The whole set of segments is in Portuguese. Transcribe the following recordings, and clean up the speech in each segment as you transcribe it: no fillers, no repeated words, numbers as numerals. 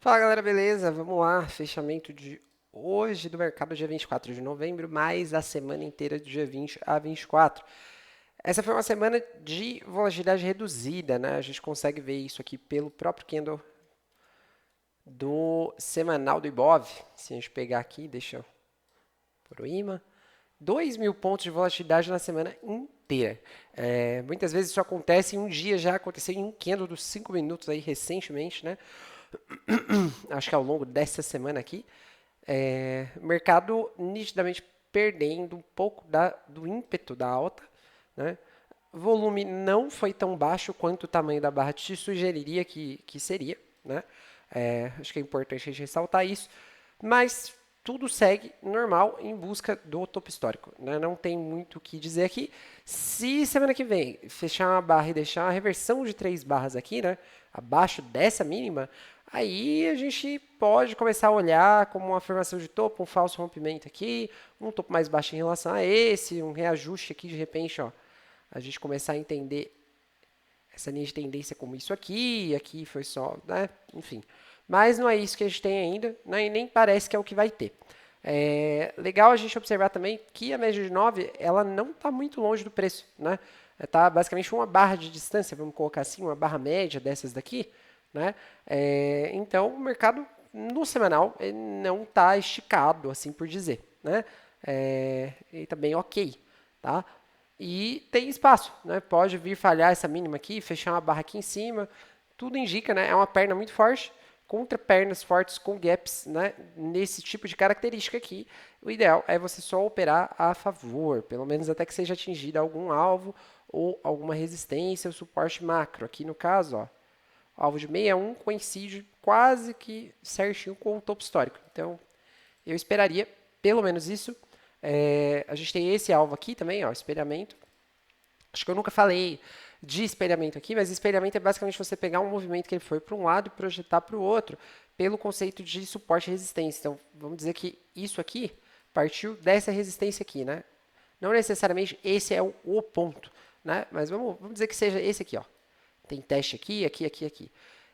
Fala galera, beleza? Vamos lá, fechamento de hoje do mercado, dia 24 de novembro, mais a semana inteira do dia 20 a 24. Essa foi uma semana de volatilidade reduzida, né? A gente consegue ver isso aqui pelo próprio candle do semanal do Ibov. Se a gente pegar aqui, deixa eu pôr o imã. 2.000 pontos de volatilidade na semana inteira. Muitas vezes isso acontece em um dia, já aconteceu em um candle dos 5 minutos aí recentemente, né? Acho que ao longo dessa semana aqui. O mercado nitidamente perdendo um pouco do ímpeto da alta, né? O volume não foi tão baixo quanto o tamanho da barra te sugeriria que seria, né? Acho que é importante a gente ressaltar isso, mas tudo segue normal em busca do topo histórico, né? Não tem muito o que dizer aqui. Se semana que vem fechar uma barra e deixar uma reversão de 3 barras aqui, né? Abaixo dessa mínima, aí a gente pode começar a olhar como uma formação de topo, um falso rompimento aqui, um topo mais baixo em relação a esse, um reajuste aqui de repente, ó, a gente começar a entender essa linha de tendência como isso aqui, aqui foi só, né? Enfim. Mas não é isso que a gente tem ainda, né? E nem parece que é o que vai ter. Legal a gente observar também que a média de 9 ela não está muito longe do preço, né? Está basicamente uma barra de distância, vamos colocar assim, uma barra média dessas daqui, né? Então, o mercado no semanal não está esticado, assim por dizer, né? Ele está bem ok, tá? E tem espaço, né? Pode vir falhar essa mínima aqui, fechar uma barra aqui em cima. Tudo indica, né? É uma perna muito forte contra pernas fortes com gaps, né? Nesse tipo de característica aqui. O ideal é você só operar a favor, pelo menos até que seja atingido algum alvo ou alguma resistência ou suporte macro. Aqui no caso, ó, alvo de 61 coincide quase que certinho com o topo histórico. Então, eu esperaria pelo menos isso. A gente tem esse alvo aqui também, ó, espelhamento. Acho que eu nunca falei de espelhamento aqui, mas espelhamento é basicamente você pegar um movimento que ele foi para um lado e projetar para o outro, pelo conceito de suporte e resistência. Então, vamos dizer que isso aqui partiu dessa resistência aqui, né? Não necessariamente esse é o ponto, né? Mas vamos dizer que seja esse aqui, ó. Tem teste aqui, aqui, aqui, aqui.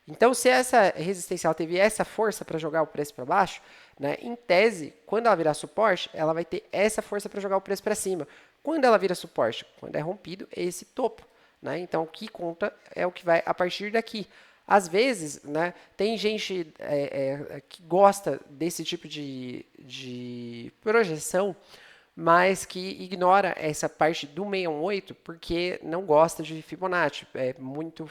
Então, se essa resistencial teve essa força para jogar o preço para baixo, né, em tese, quando ela virar suporte, ela vai ter essa força para jogar o preço para cima. Quando ela vira suporte? Quando é rompido esse topo. Né? Então, o que conta é o que vai a partir daqui. Às vezes, né, tem gente que gosta desse tipo de projeção, mas que ignora essa parte do 618 porque não gosta de Fibonacci. É muito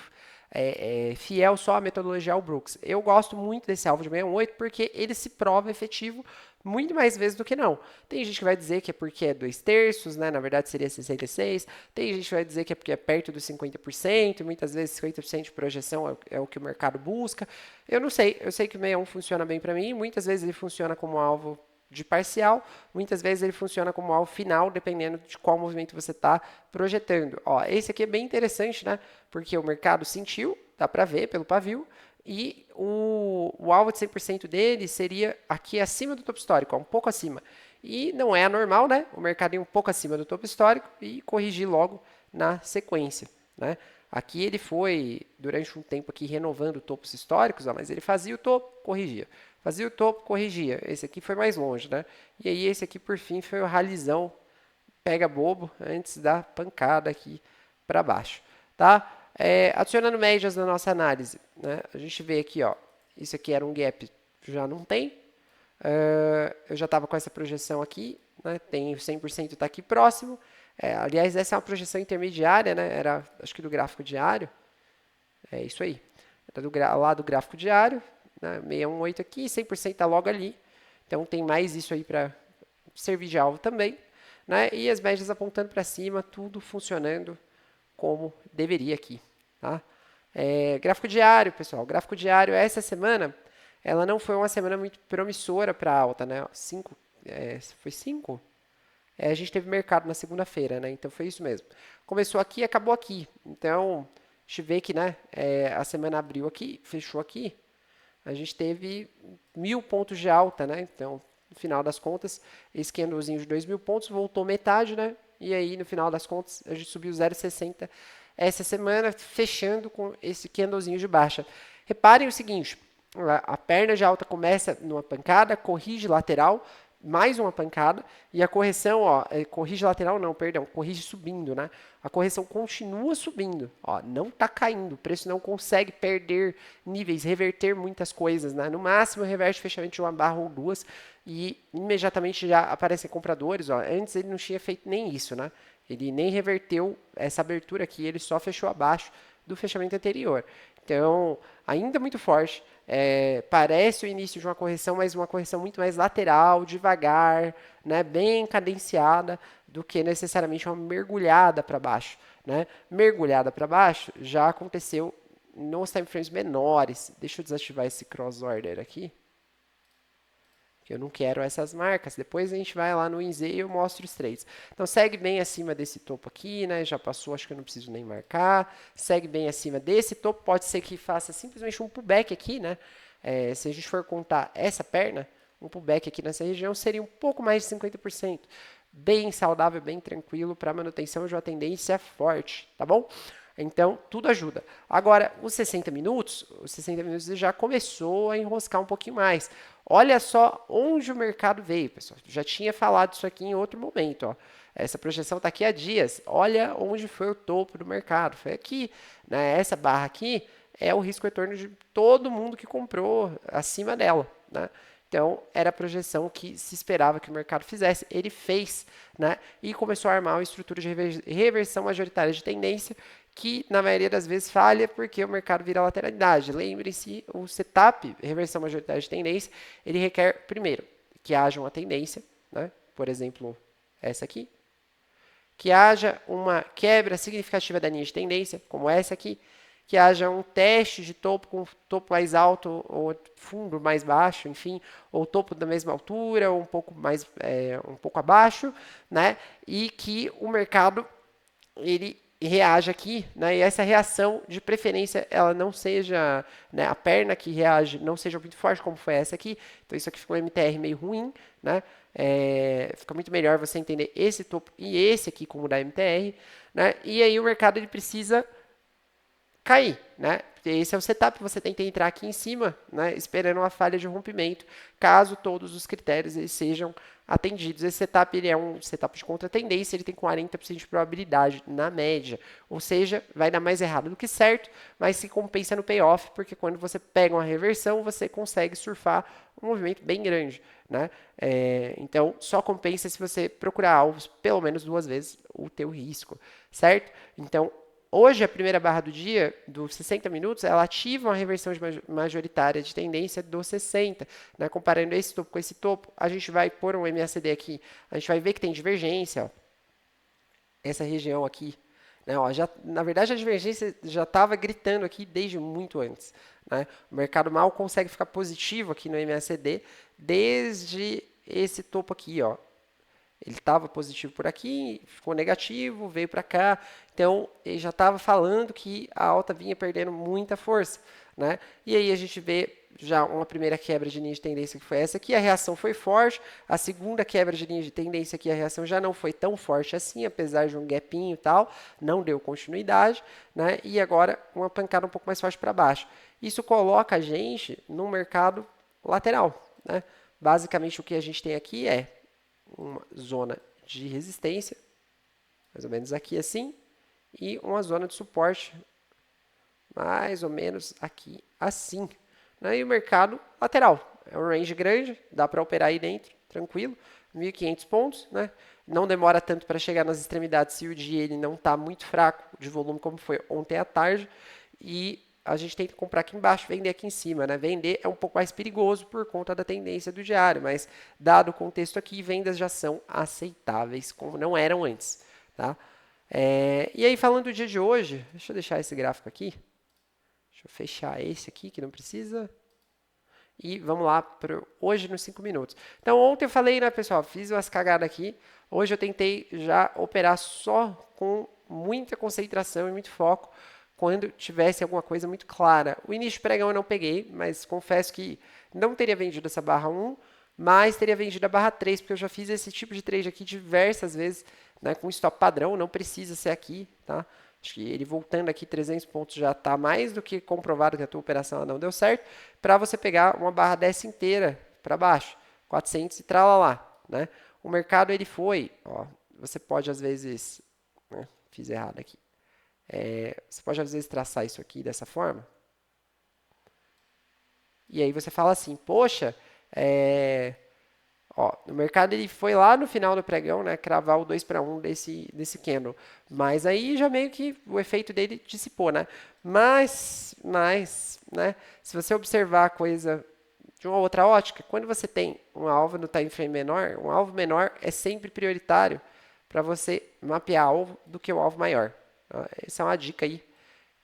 fiel só à metodologia Al-Brooks. Eu gosto muito desse alvo de 618 porque ele se prova efetivo muito mais vezes do que não. Tem gente que vai dizer que é porque é 2/3, né? Na verdade seria 66. Tem gente que vai dizer que é porque é perto dos 50%, e muitas vezes 50% de projeção é o que o mercado busca. Eu não sei, eu sei que o 61 funciona bem para mim, muitas vezes ele funciona como alvo de parcial, muitas vezes ele funciona como alvo final, dependendo de qual movimento você está projetando. Ó, esse aqui é bem interessante, né? Porque o mercado sentiu, dá para ver pelo pavio, e o alvo de 100% dele seria aqui acima do topo histórico, ó, um pouco acima. E não é anormal, né? O mercado ir um pouco acima do topo histórico e corrigir logo na sequência, né? Aqui ele foi, durante um tempo aqui, renovando topos históricos, ó, mas ele fazia o topo, corrigia. Fazia o topo, corrigia. Esse aqui foi mais longe, né? E aí esse aqui, por fim, foi o ralizão pega bobo antes da pancada aqui para baixo, tá? Adicionando médias na nossa análise, né? A gente vê aqui, ó, isso aqui era um gap, já não tem. Eu já estava com essa projeção aqui, né? Tem 100% está aqui próximo. Aliás, essa é uma projeção intermediária, né? Era, acho que do gráfico diário. É isso aí. Lá do gráfico diário, né? 618 aqui, 100% está logo ali. Então tem mais isso aí para servir de alvo também. Né? E as médias apontando para cima, tudo funcionando como deveria aqui. Tá? Gráfico diário, pessoal. Gráfico diário, essa semana, ela não foi uma semana muito promissora para alta. Né? Foi 5? A gente teve mercado na segunda-feira, né? Então foi isso mesmo. Começou aqui e acabou aqui. Então, a gente vê que né, a semana abriu aqui, fechou aqui. A gente teve 1.000 pontos de alta, né? Então, no final das contas, esse candlezinho de 2.000 pontos voltou metade, né? E aí, no final das contas, a gente subiu 0,60 essa semana, fechando com esse candlezinho de baixa. Reparem o seguinte, A perna de alta começa numa pancada, corrige lateral, mais uma pancada, e a correção, ó, corrige lateral não, perdão, corrige subindo, né? A correção continua subindo, ó, não está caindo, o preço não consegue perder níveis, reverter muitas coisas, né? No máximo, reverte fechamento de uma barra ou duas, e imediatamente já aparecem compradores, ó. Antes ele não tinha feito nem isso, né? Ele nem reverteu essa abertura aqui, ele só fechou abaixo do fechamento anterior. Então, ainda muito forte. Parece o início de uma correção, mas uma correção muito mais lateral, devagar, né, bem cadenciada, do que necessariamente uma mergulhada para baixo. Né? Mergulhada para baixo já aconteceu nos timeframes menores. Deixa eu desativar esse cross order aqui, que eu não quero essas marcas. Depois a gente vai lá no INZ e eu mostro os trades. Então segue bem acima desse topo aqui, né? Já passou, acho que eu não preciso nem marcar. Segue bem acima desse topo, pode ser que faça simplesmente um pullback aqui, né? Se a gente for contar essa perna, um pullback aqui nessa região seria um pouco mais de 50%. Bem saudável, bem tranquilo para manutenção de uma tendência forte, tá bom? Então, tudo ajuda. Agora, os 60 minutos já começou a enroscar um pouquinho mais. Olha só onde o mercado veio, pessoal. Já tinha falado isso aqui em outro momento. Ó. Essa projeção está aqui há dias. Olha onde foi o topo do mercado. Foi aqui. Né? Essa barra aqui é o risco-retorno de todo mundo que comprou acima dela. Né? Então, era a projeção que se esperava que o mercado fizesse. Ele fez, né? E começou a armar uma estrutura de reversão majoritária de tendência, que na maioria das vezes falha porque o mercado vira lateralidade. Lembre-se, o setup, reversão majoritária de tendência, ele requer, primeiro, que haja uma tendência, né? Por exemplo, essa aqui, que haja uma quebra significativa da linha de tendência, como essa aqui, que haja um teste de topo com topo mais alto ou fundo mais baixo, enfim, ou topo da mesma altura, ou um pouco mais, um pouco abaixo, né? E que o mercado ele reage aqui, né? E essa reação, de preferência, ela não seja, né, a perna que reage não seja muito forte, como foi essa aqui. Então isso aqui ficou um MTR meio ruim, né? Fica muito melhor você entender esse topo e esse aqui como da MTR, né? E aí o mercado ele precisa cair, né? Esse é o setup, você tenta entrar aqui em cima, né, esperando uma falha de rompimento, caso todos os critérios eles sejam atendidos. Esse setup ele é um setup de contra-tendência, ele tem 40% de probabilidade na média, ou seja, vai dar mais errado do que certo, mas se compensa no payoff, porque quando você pega uma reversão, você consegue surfar um movimento bem grande. Né? Então, só compensa se você procurar alvos pelo menos 2 vezes o teu risco, certo? Então, hoje, a primeira barra do dia, dos 60 minutos, ela ativa uma reversão majoritária de tendência dos 60. Né? Comparando esse topo com esse topo, a gente vai pôr um MACD aqui, a gente vai ver que tem divergência. Ó. Essa região aqui. Né? Ó, na verdade, a divergência já estava gritando aqui desde muito antes. Né? O mercado mal consegue ficar positivo aqui no MACD desde esse topo aqui. Ó. Ele estava positivo por aqui, ficou negativo, veio para cá. Então, ele já estava falando que a alta vinha perdendo muita força. Né? E aí a gente vê já uma primeira quebra de linha de tendência que foi essa aqui. A reação foi forte. A segunda quebra de linha de tendência aqui, a reação já não foi tão forte assim, apesar de um gapinho e tal. Não deu continuidade. Né? E agora uma pancada um pouco mais forte para baixo. Isso coloca a gente no mercado lateral. Né? Basicamente, o que a gente tem aqui é uma zona de resistência, mais ou menos aqui assim, e uma zona de suporte, mais ou menos aqui assim. Né? E o mercado lateral, é um range grande, dá para operar aí dentro, tranquilo, 1.500 pontos, né? Não demora tanto para chegar nas extremidades se o dia ele não está muito fraco de volume como foi ontem à tarde, e a gente tem que comprar aqui embaixo, vender aqui em cima, né? Vender é um pouco mais perigoso por conta da tendência do diário, mas dado o contexto aqui, vendas já são aceitáveis, como não eram antes, tá? E aí, falando do dia de hoje, deixa eu deixar esse gráfico aqui. Deixa eu fechar esse aqui, que não precisa. E vamos lá para hoje nos 5 minutos. Então, ontem eu falei, né, pessoal, fiz umas cagadas aqui. Hoje eu tentei já operar só com muita concentração e muito foco, quando tivesse alguma coisa muito clara. O início de pregão eu não peguei, mas confesso que não teria vendido essa barra 1, mas teria vendido a barra 3, porque eu já fiz esse tipo de trade aqui diversas vezes, né, com stop padrão, não precisa ser aqui, tá? Acho que ele voltando aqui 300 pontos já está mais do que comprovado que a tua operação não deu certo, para você pegar uma barra dessa inteira para baixo, 400 e tralalá, né? O mercado ele foi, ó, você pode às vezes, né, fiz errado aqui, você pode às vezes traçar isso aqui dessa forma, e aí você fala assim, poxa, ó, no mercado ele foi lá no final do pregão, né, cravar o 2 para 1 desse candle. Mas aí já meio que o efeito dele dissipou, né? Mas, né, se você observar a coisa de uma outra ótica, quando você tem um alvo no time frame menor, um alvo menor é sempre prioritário para você mapear alvo do que o alvo maior. Essa é uma dica aí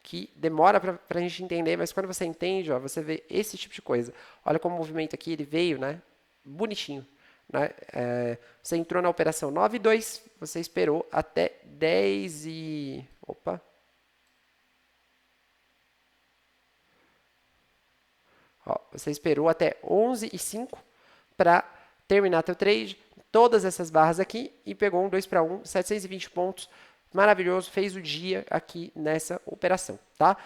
que demora para a gente entender, mas quando você entende, ó, você vê esse tipo de coisa. Olha como o movimento aqui ele veio, né? Bonitinho. Né? Você entrou na operação 9,2, você esperou até 10 e... Opa! Ó, você esperou até 11,5 para terminar teu trade, todas essas barras aqui, e pegou um 2 para 1, 720 pontos, maravilhoso, fez o dia aqui nessa operação, tá?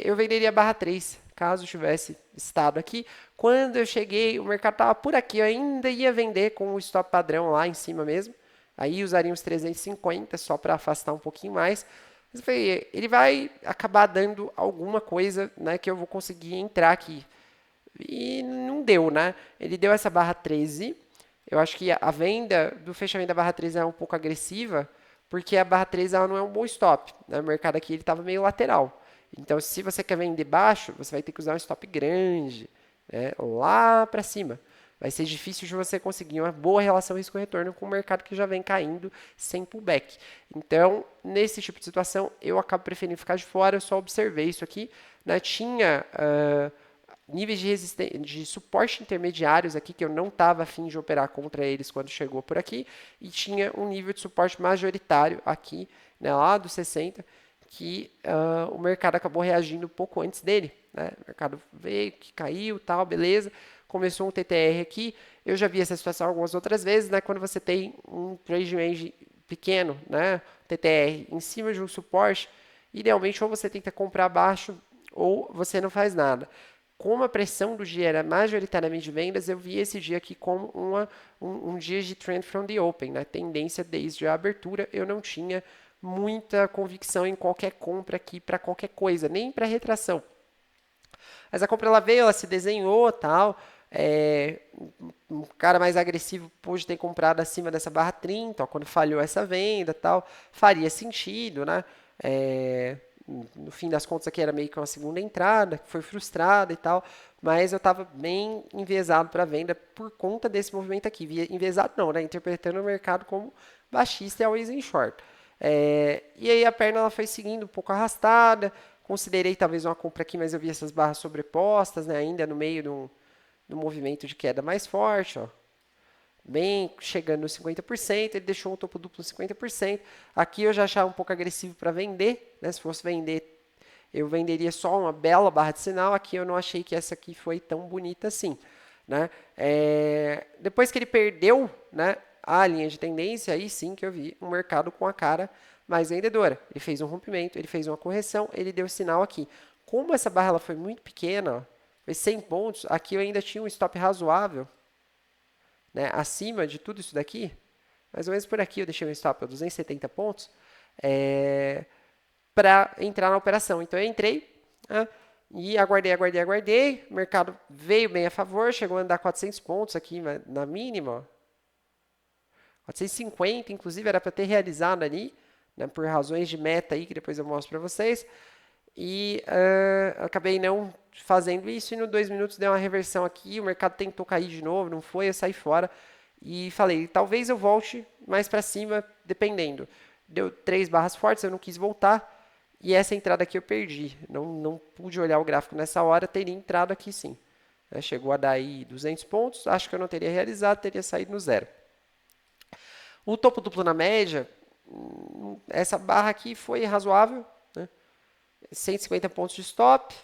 Eu venderia a barra 3, caso tivesse estado aqui. Quando eu cheguei, o mercado estava por aqui, eu ainda ia vender com o stop padrão lá em cima mesmo, aí usaria uns 350 só para afastar um pouquinho mais. Mas eu falei, ele vai acabar dando alguma coisa, né, que eu vou conseguir entrar aqui. E não deu, né? Ele deu essa barra 13. Eu acho que a venda do fechamento da barra 13 é um pouco agressiva, porque a barra 13 ela não é um bom stop, né? O mercado aqui estava meio lateral. Então, se você quer vender baixo, você vai ter que usar um stop grande, né? Lá para cima. Vai ser difícil de você conseguir uma boa relação risco-retorno com o mercado que já vem caindo sem pullback. Então, nesse tipo de situação, eu acabo preferindo ficar de fora. Eu só observei isso aqui, né? Tinha níveis de suporte intermediários aqui que eu não estava afim de operar contra eles quando chegou por aqui, e tinha um nível de suporte majoritário aqui, né, lá do 60, que o mercado acabou reagindo um pouco antes dele, né? O mercado veio, que caiu, tal, beleza, começou um TTR aqui. Eu já vi essa situação algumas outras vezes, né? Quando você tem um trade range pequeno, né, TTR, em cima de um suporte, idealmente ou você tenta comprar baixo ou você não faz nada. Como a pressão do dia era majoritariamente de vendas, eu vi esse dia aqui como um dia de trend from the open, né? Tendência desde a abertura. Eu não tinha muita convicção em qualquer compra aqui para qualquer coisa, nem para retração. Mas a compra ela veio, ela se desenhou, tal. Um cara mais agressivo pôde ter comprado acima dessa barra 30, ó, quando falhou essa venda, tal. Faria sentido, né? No fim das contas aqui era meio que uma segunda entrada, que foi frustrada e tal, mas eu estava bem enviesado para venda por conta desse movimento aqui. Enviesado não, né? Interpretando o mercado como baixista e always in short. E aí a perna ela foi seguindo um pouco arrastada, considerei talvez uma compra aqui, mas eu vi essas barras sobrepostas, né? Ainda no meio do movimento de queda mais forte, ó. Bem chegando nos 50%, ele deixou um topo duplo nos 50%. Aqui eu já achava um pouco agressivo para vender, né? Se fosse vender, eu venderia só uma bela barra de sinal. Aqui eu não achei que essa aqui foi tão bonita assim, né? Depois que ele perdeu, né, a linha de tendência, aí sim que eu vi um mercado com a cara mais vendedora. Ele fez um rompimento, ele fez uma correção, ele deu sinal aqui. Como essa barra ela foi muito pequena, ó, foi 100 pontos, aqui eu ainda tinha um stop razoável, né, acima de tudo isso daqui, mais ou menos por aqui eu deixei um stop a 270 pontos, para entrar na operação. Então eu entrei, né, e aguardei, o mercado veio bem a favor, chegou a andar 400 pontos aqui na mínima, ó. 450, inclusive era para ter realizado ali, né, por razões de meta aí, que depois eu mostro para vocês, e acabei não fazendo isso, e no 2 minutos deu uma reversão aqui, o mercado tentou cair de novo, não foi, eu saí fora, e falei, talvez eu volte mais para cima, dependendo. Deu 3 barras fortes, eu não quis voltar, e essa entrada aqui eu perdi, não pude olhar o gráfico nessa hora, teria entrado aqui sim. Chegou a dar aí 200 pontos, acho que eu não teria realizado, teria saído no zero. O topo duplo na média, essa barra aqui foi razoável, né? 150 pontos de stop,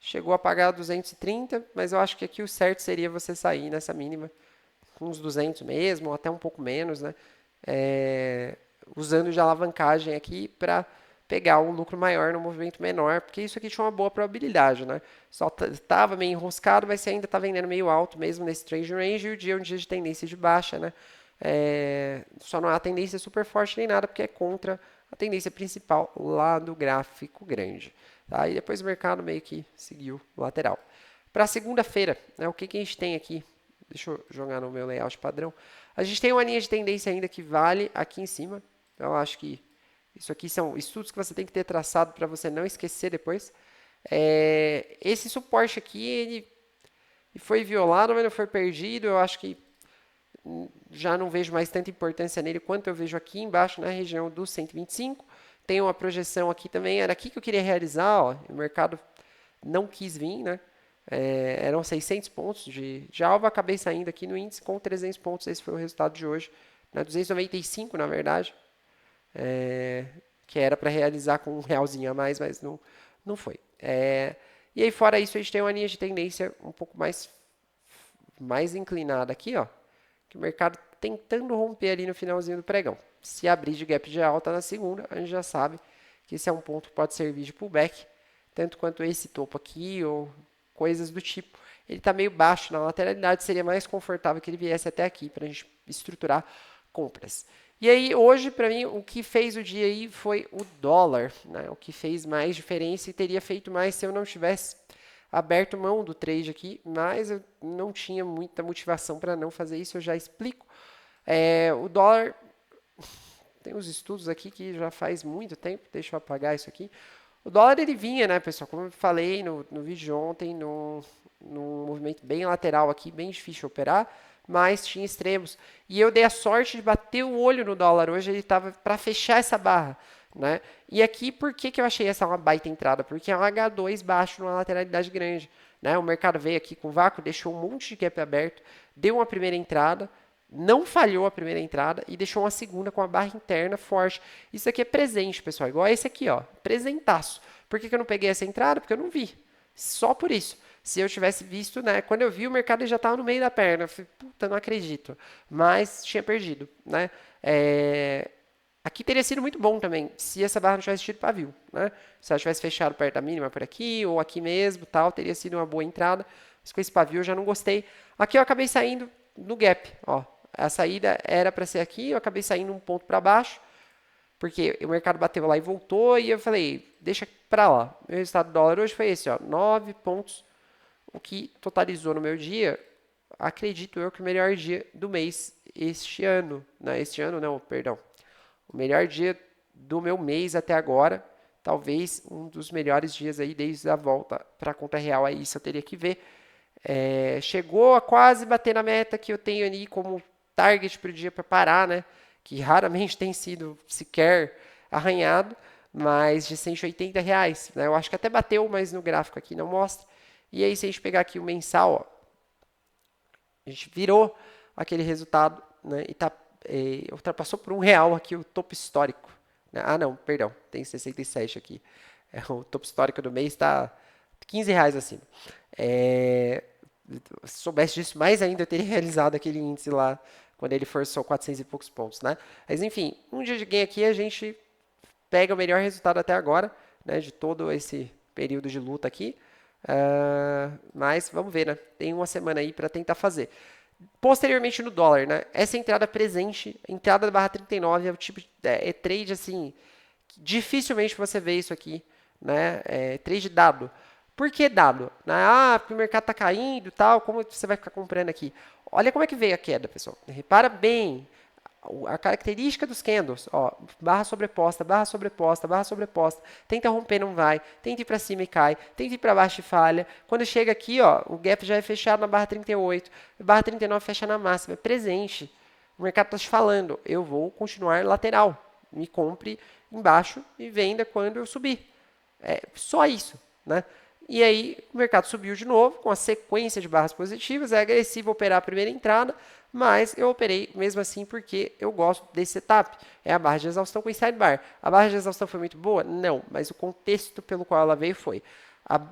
chegou a pagar 230, mas eu acho que aqui o certo seria você sair nessa mínima com uns 200 mesmo, ou até um pouco menos, né? Usando de alavancagem aqui para pegar um lucro maior no movimento menor, porque isso aqui tinha uma boa probabilidade, né? Só estava meio enroscado, mas você ainda está vendendo meio alto mesmo nesse trade range, e o dia é um dia de tendência de baixa, né? Só não há tendência super forte nem nada, porque é contra a tendência principal lá do gráfico grande. Tá? E depois o mercado meio que seguiu lateral. Para segunda-feira, né, o que, que a gente tem aqui? Deixa eu jogar no meu layout padrão. A gente tem uma linha de tendência ainda que vale aqui em cima. Então, eu acho que isso aqui são estudos que você tem que ter traçado para você não esquecer depois. Esse suporte aqui, ele foi violado, mas não foi perdido. Eu acho que já não vejo mais tanta importância nele quanto eu vejo aqui embaixo na região dos 125. Tem uma projeção aqui também, era aqui que eu queria realizar, ó, o mercado não quis vir, né? Eram 600 pontos de alvo, acabei saindo aqui no índice com 300 pontos, esse foi o resultado de hoje, né? 295 na verdade, que era para realizar com um realzinho a mais, mas não foi. E aí fora isso, a gente tem uma linha de tendência um pouco mais inclinada aqui, ó, que o mercado tentando romper ali no finalzinho do pregão. Se abrir de gap de alta na segunda, a gente já sabe que esse é um ponto que pode servir de pullback, tanto quanto esse topo aqui ou coisas do tipo. Ele está meio baixo na lateralidade, seria mais confortável que ele viesse até aqui para a gente estruturar compras. E aí, hoje, para mim, o que fez o dia aí foi o dólar, né? O que fez mais diferença e teria feito mais se eu não tivesse aberto mão do trade aqui, mas eu não tinha muita motivação para não fazer isso, eu já explico. O dólar, tem uns estudos aqui que já faz muito tempo, deixa eu apagar isso aqui. O dólar ele vinha, né, pessoal, como eu falei no vídeo de ontem, num movimento bem lateral aqui, bem difícil de operar, mas tinha extremos. E eu dei a sorte de bater o olho no dólar hoje, ele estava para fechar essa barra, né? E aqui, por que, que eu achei essa uma baita entrada? Porque é um H2 baixo numa lateralidade grande, né? O mercado veio aqui com vácuo, deixou um monte de gap aberto, deu uma primeira entrada, não falhou a primeira entrada e deixou uma segunda com a barra interna forte. Isso aqui é presente, pessoal, igual esse aqui, ó, presentaço. Por que, que eu não peguei essa entrada? Porque eu não vi. Só por isso. Se eu tivesse visto, né, quando eu vi o mercado já estava no meio da perna, eu falei, puta, não acredito. Mas tinha perdido, né? Aqui teria sido muito bom também, se essa barra não tivesse tido pavio, né? Se ela tivesse fechado perto da mínima por aqui, ou aqui mesmo, tal, teria sido uma boa entrada. Mas com esse pavio eu já não gostei. Aqui eu acabei saindo no gap, ó. A saída era para ser aqui, eu acabei saindo um ponto para baixo, porque o mercado bateu lá e voltou, e eu falei, deixa para lá. Meu resultado do dólar hoje foi esse, ó, 9 pontos, o que totalizou no meu dia, acredito eu que o melhor dia do mês este ano. Não, este ano não, perdão. O melhor dia do meu mês até agora, talvez um dos melhores dias aí desde a volta para a conta real, aí isso eu teria que ver. Chegou a quase bater na meta que eu tenho ali como target para o dia para parar, né? Que raramente tem sido sequer arranhado, mas de R$ 180, né? Eu acho que até bateu, mas no gráfico aqui não mostra. E aí, se a gente pegar aqui o mensal, ó, a gente virou aquele resultado, né? E ultrapassou por R$ 1 aqui o topo histórico, né? Ah, não, perdão, tem 67 aqui. O topo histórico do mês está R$ 15 acima. Se soubesse disso mais ainda, eu teria realizado aquele índice lá, quando ele forçou 400 e poucos pontos, né? Mas enfim, um dia de gain aqui, a gente pega o melhor resultado até agora, né, de todo esse período de luta aqui. Mas vamos ver, né? Tem uma semana aí para tentar fazer. Posteriormente no dólar, né? Essa entrada presente, entrada da barra 39 é o tipo de trade assim, dificilmente você vê isso aqui, né? Trade dado. Por que dado? Porque o mercado está caindo e tal, como você vai ficar comprando aqui? Olha como é que veio a queda, pessoal. Repara bem a característica dos candles, ó, barra sobreposta, barra sobreposta, barra sobreposta. Tenta romper, não vai. Tenta ir para cima e cai. Tenta ir para baixo e falha. Quando chega aqui, ó, o gap já é fechado na barra 38. Barra 39 fecha na máxima. É presente. O mercado está te falando, eu vou continuar lateral. Me compre embaixo e venda quando eu subir. Só isso, né? E aí o mercado subiu de novo com a sequência de barras positivas. É agressivo operar a primeira entrada, mas eu operei mesmo assim porque eu gosto desse setup. É a barra de exaustão com inside bar. A barra de exaustão foi muito boa? Não, mas o contexto pelo qual ela veio foi.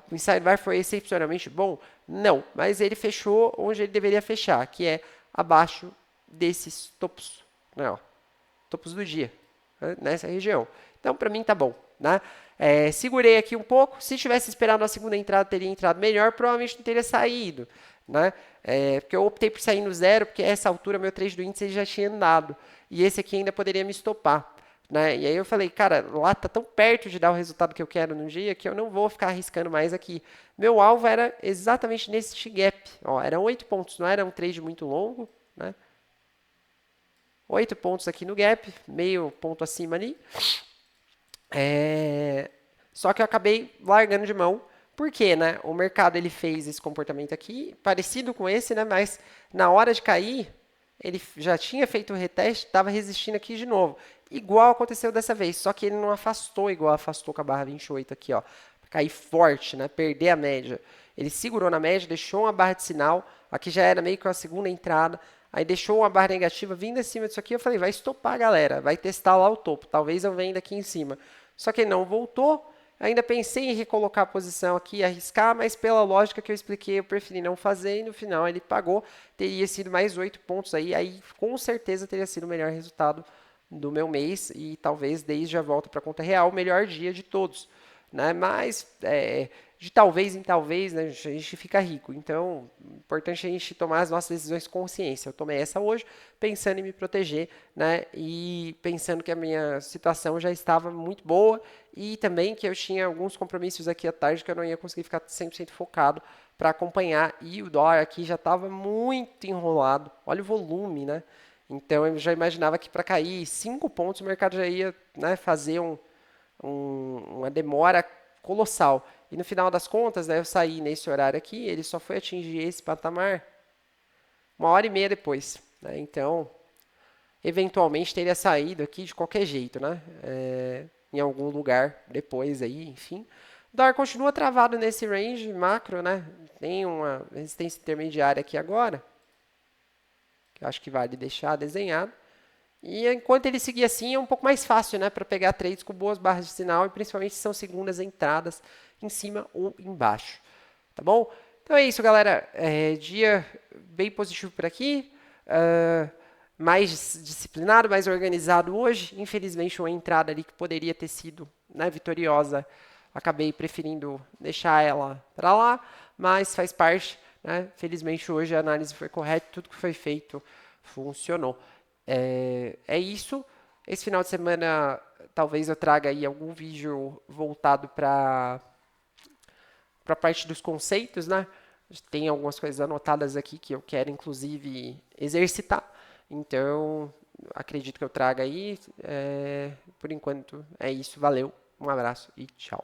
O inside bar foi excepcionalmente bom? Não, mas ele fechou onde ele deveria fechar, que é abaixo desses topos, né, ó, topos do dia, né, nessa região. Então, para mim, tá bom. né? Segurei aqui um pouco. Se tivesse esperado a segunda entrada, teria entrado melhor, provavelmente não teria saído, né? Porque eu optei por sair no zero, porque a essa altura meu trade do índice ele já tinha andado. E esse aqui ainda poderia me estopar. Né? E aí eu falei, cara, lá tá tão perto de dar o resultado que eu quero no dia que eu não vou ficar arriscando mais aqui. Meu alvo era exatamente nesse gap. Ó, eram 8 pontos, não era um trade muito longo, né? 8 pontos aqui no gap, meio ponto acima ali. Só que eu acabei largando de mão, porque, né, o mercado ele fez esse comportamento aqui, parecido com esse, né, mas na hora de cair, ele já tinha feito o reteste, estava resistindo aqui de novo. Igual aconteceu dessa vez, só que ele não afastou igual afastou com a barra 28 aqui, ó. Cair forte, né, perder a média. Ele segurou na média, deixou uma barra de sinal, aqui já era meio que a segunda entrada, aí deixou uma barra negativa vindo acima disso aqui, eu falei, vai estopar, galera, vai testar lá o topo, talvez eu venda aqui em cima. Só que ele não voltou, ainda pensei em recolocar a posição aqui, arriscar, mas pela lógica que eu expliquei, eu preferi não fazer e no final ele pagou. Teria sido mais 8 pontos aí com certeza teria sido o melhor resultado do meu mês e talvez desde a volta para a conta real, o melhor dia de todos. Né? Mas de talvez em talvez, né, a gente fica rico. Então, é importante a gente tomar as nossas decisões com consciência. Eu tomei essa hoje, pensando em me proteger, né, e pensando que a minha situação já estava muito boa e também que eu tinha alguns compromissos aqui à tarde que eu não ia conseguir ficar 100% focado para acompanhar. E o dólar aqui já estava muito enrolado. Olha o volume, né? Então, eu já imaginava que para cair 5 pontos o mercado já ia, né, fazer uma demora colossal. E no final das contas, né, eu saí nesse horário aqui, ele só foi atingir esse patamar 1h30 depois. Né? Então, eventualmente teria saído aqui de qualquer jeito, né? Em algum lugar depois aí, enfim. O dólar continua travado nesse range macro, né? Tem uma resistência intermediária aqui agora, que eu acho que vale deixar desenhado. E enquanto ele seguir assim, é um pouco mais fácil, né, para pegar trades com boas barras de sinal e principalmente se são segundas entradas em cima ou embaixo. Tá bom? Então é isso, galera. Dia bem positivo por aqui. Mais disciplinado, mais organizado hoje. Infelizmente, uma entrada ali que poderia ter sido, né, vitoriosa, acabei preferindo deixar ela para lá, mas faz parte. Né? Felizmente, hoje a análise foi correta, tudo que foi feito funcionou. É isso. Esse final de semana, talvez eu traga aí algum vídeo voltado para a parte dos conceitos, né? Tem algumas coisas anotadas aqui que eu quero, inclusive, exercitar. Então, acredito que eu traga aí. Por enquanto, é isso. Valeu, um abraço e tchau.